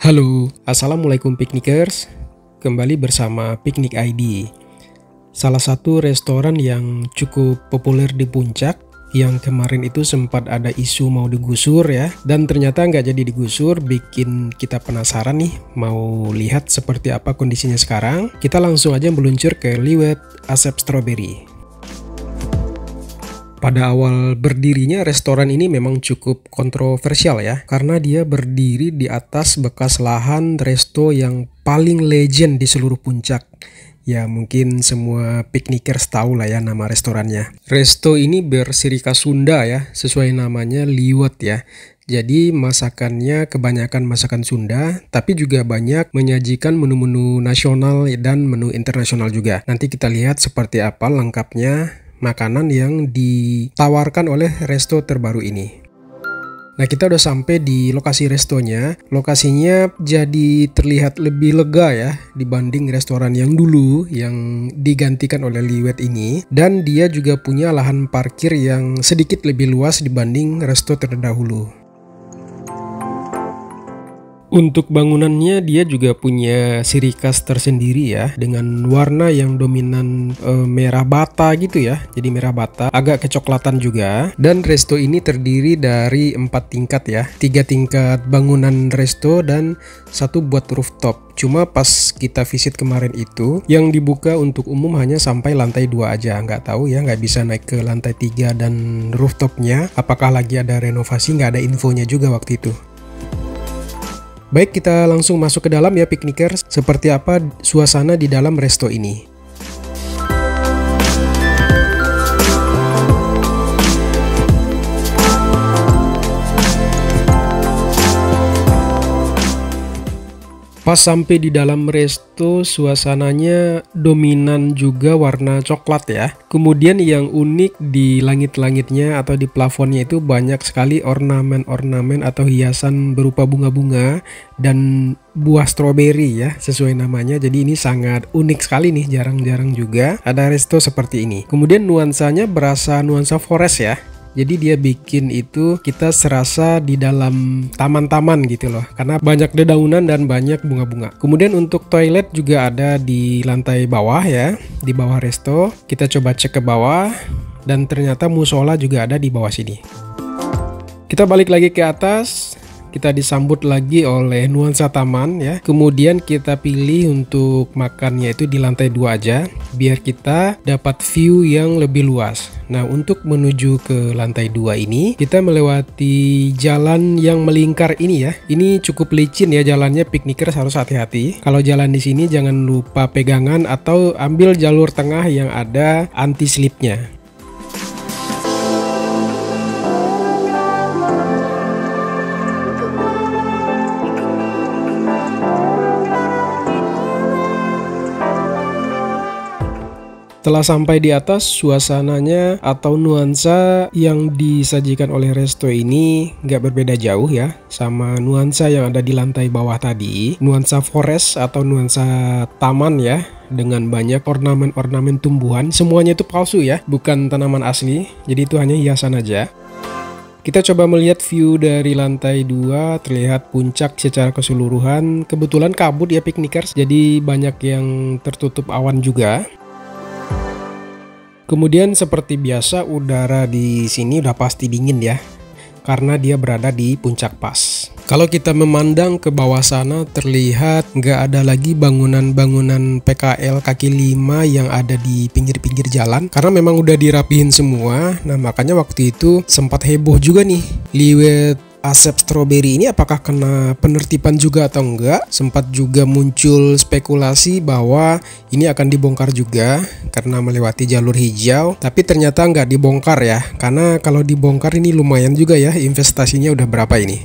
Halo, Assalamualaikum Piknikers. Kembali bersama Piknik ID. Salah satu restoran yang cukup populer di Puncak, yang kemarin itu sempat ada isu mau digusur ya, dan ternyata nggak jadi digusur, bikin kita penasaran nih, mau lihat seperti apa kondisinya sekarang. Kita langsung aja meluncur ke Liwet Asep Strawberry. Pada awal berdirinya restoran ini memang cukup kontroversial ya, karena dia berdiri di atas bekas lahan resto yang paling legend di seluruh Puncak. Ya mungkin semua piknikers tahu lah ya nama restorannya. Resto ini bersirika Sunda ya, sesuai namanya Liwet ya. Jadi masakannya kebanyakan masakan Sunda, tapi juga banyak menyajikan menu-menu nasional dan menu internasional juga. Nanti kita lihat seperti apa lengkapnya makanan yang ditawarkan oleh resto terbaru ini. Nah, kita udah sampai di lokasi restonya. Lokasinya jadi terlihat lebih lega ya dibanding restoran yang dulu yang digantikan oleh Liwet ini. Dan dia juga punya lahan parkir yang sedikit lebih luas dibanding resto terdahulu. Untuk bangunannya dia juga punya ciri khas tersendiri ya, dengan warna yang dominan merah bata gitu ya, jadi merah bata, agak kecoklatan juga. Dan resto ini terdiri dari 4 tingkat ya, 3 tingkat bangunan resto dan 1 buat rooftop. Cuma pas kita visit kemarin itu, yang dibuka untuk umum hanya sampai lantai 2 aja. Nggak tahu ya, nggak bisa naik ke lantai 3 dan rooftopnya. Apakah lagi ada renovasi, nggak ada infonya juga waktu itu. Baik, kita langsung masuk ke dalam ya piknikers. Seperti apa suasana di dalam resto ini. Pas sampai di dalam resto, suasananya dominan juga warna coklat ya. Kemudian yang unik di langit-langitnya atau di plafonnya itu banyak sekali ornamen-ornamen atau hiasan berupa bunga-bunga dan buah stroberi ya, sesuai namanya. Jadi ini sangat unik sekali nih, jarang-jarang juga ada resto seperti ini. Kemudian nuansanya berasa nuansa forest ya. Jadi dia bikin itu kita serasa di dalam taman-taman gitu loh, karena banyak dedaunan dan banyak bunga-bunga. Kemudian untuk toilet juga ada di lantai bawah ya, di bawah resto. Kita coba cek ke bawah dan ternyata musola juga ada di bawah sini. Kita balik lagi ke atas. Kita disambut lagi oleh nuansa taman ya. Kemudian kita pilih untuk makannya itu di lantai 2 aja, biar kita dapat view yang lebih luas. Nah, untuk menuju ke lantai 2 ini, kita melewati jalan yang melingkar ini ya. Ini cukup licin ya jalannya, piknikers harus hati-hati. Kalau jalan di sini jangan lupa pegangan atau ambil jalur tengah yang ada anti-slipnya. Setelah sampai di atas, suasananya atau nuansa yang disajikan oleh resto ini nggak berbeda jauh ya sama nuansa yang ada di lantai bawah tadi. Nuansa forest atau nuansa taman ya, dengan banyak ornamen-ornamen tumbuhan. Semuanya itu palsu ya, bukan tanaman asli, jadi itu hanya hiasan aja. Kita coba melihat view dari lantai 2, terlihat puncak secara keseluruhan. Kebetulan kabut ya piknikers, jadi banyak yang tertutup awan juga. Kemudian seperti biasa udara di sini udah pasti dingin ya, karena dia berada di puncak pas. Kalau kita memandang ke bawah sana terlihat nggak ada lagi bangunan-bangunan PKL kaki 5 yang ada di pinggir-pinggir jalan, karena memang udah dirapihin semua. Nah makanya waktu itu sempat heboh juga nih, Liwet Asep Strawberry ini apakah kena penertiban juga atau enggak. Sempat juga muncul spekulasi bahwa ini akan dibongkar juga karena melewati jalur hijau, tapi ternyata nggak dibongkar ya, karena kalau dibongkar ini lumayan juga ya, investasinya udah berapa ini.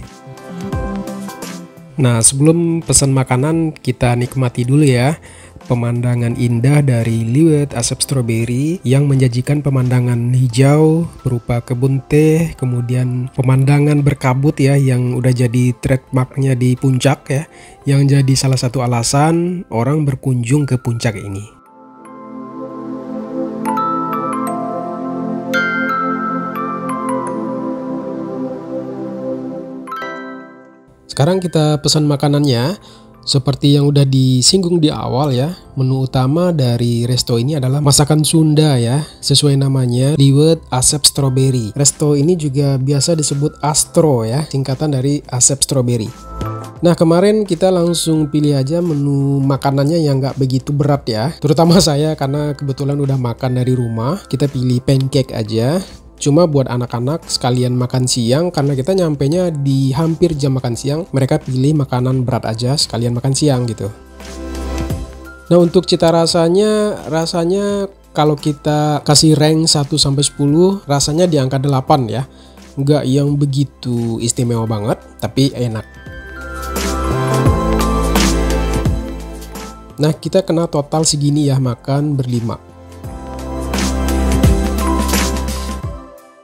Nah, sebelum pesan makanan kita nikmati dulu ya pemandangan indah dari Liwet Asep Strawberry yang menjanjikan pemandangan hijau berupa kebun teh, kemudian pemandangan berkabut ya yang udah jadi trademarknya di puncak ya, yang jadi salah satu alasan orang berkunjung ke puncak ini. Sekarang kita pesan makanannya. Seperti yang udah disinggung di awal ya, menu utama dari resto ini adalah masakan Sunda ya, sesuai namanya Liwet Asep Strawberry. Resto ini juga biasa disebut Astro ya, singkatan dari Asep Strawberry. Nah kemarin kita langsung pilih aja menu makanannya yang nggak begitu berat ya, terutama saya karena kebetulan udah makan dari rumah. Kita pilih pancake aja. Cuma buat anak-anak sekalian makan siang, karena kita nyampenya di hampir jam makan siang, mereka pilih makanan berat aja sekalian makan siang gitu. Nah untuk cita rasanya kalau kita kasih rank 1-10, rasanya di angka 8 ya. Nggak yang begitu istimewa banget, tapi enak. Nah kita kena total segini ya, makan berlima.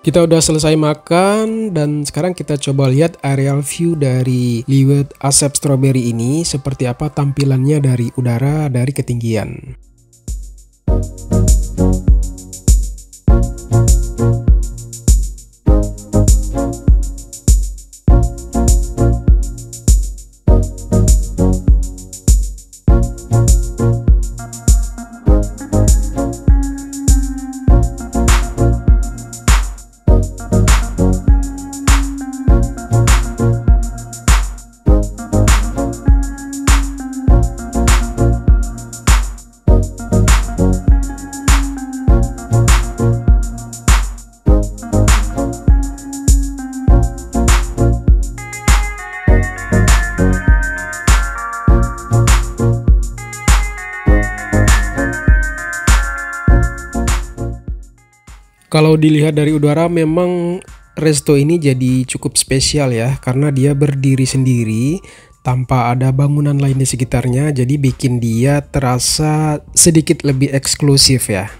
Kita udah selesai makan dan sekarang kita coba lihat aerial view dari Liwet Asep Strawberry ini seperti apa tampilannya dari udara dari ketinggian. Kalau dilihat dari udara memang resto ini jadi cukup spesial ya, karena dia berdiri sendiri tanpa ada bangunan lain di sekitarnya, jadi bikin dia terasa sedikit lebih eksklusif ya.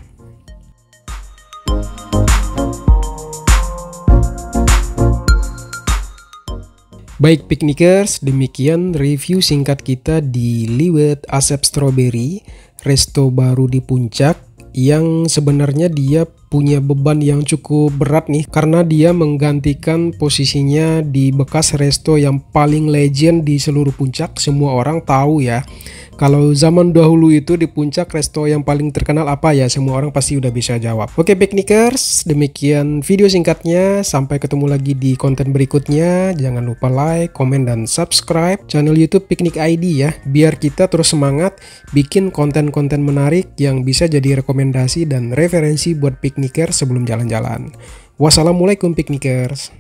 Baik piknikers, demikian review singkat kita di Liwet Asep Strawberry, resto baru di Puncak yang sebenarnya dia punya beban yang cukup berat nih, karena dia menggantikan posisinya di bekas resto yang paling legend di seluruh Puncak. Semua orang tahu ya, kalau zaman dahulu itu di Puncak resto yang paling terkenal apa ya, semua orang pasti udah bisa jawab. Oke piknikers, demikian video singkatnya, sampai ketemu lagi di konten berikutnya. Jangan lupa like, komen, dan subscribe channel YouTube Piknik ID ya, biar kita terus semangat bikin konten-konten menarik yang bisa jadi rekomendasi dan referensi buat piknikers sebelum jalan-jalan. Wassalamualaikum piknikers.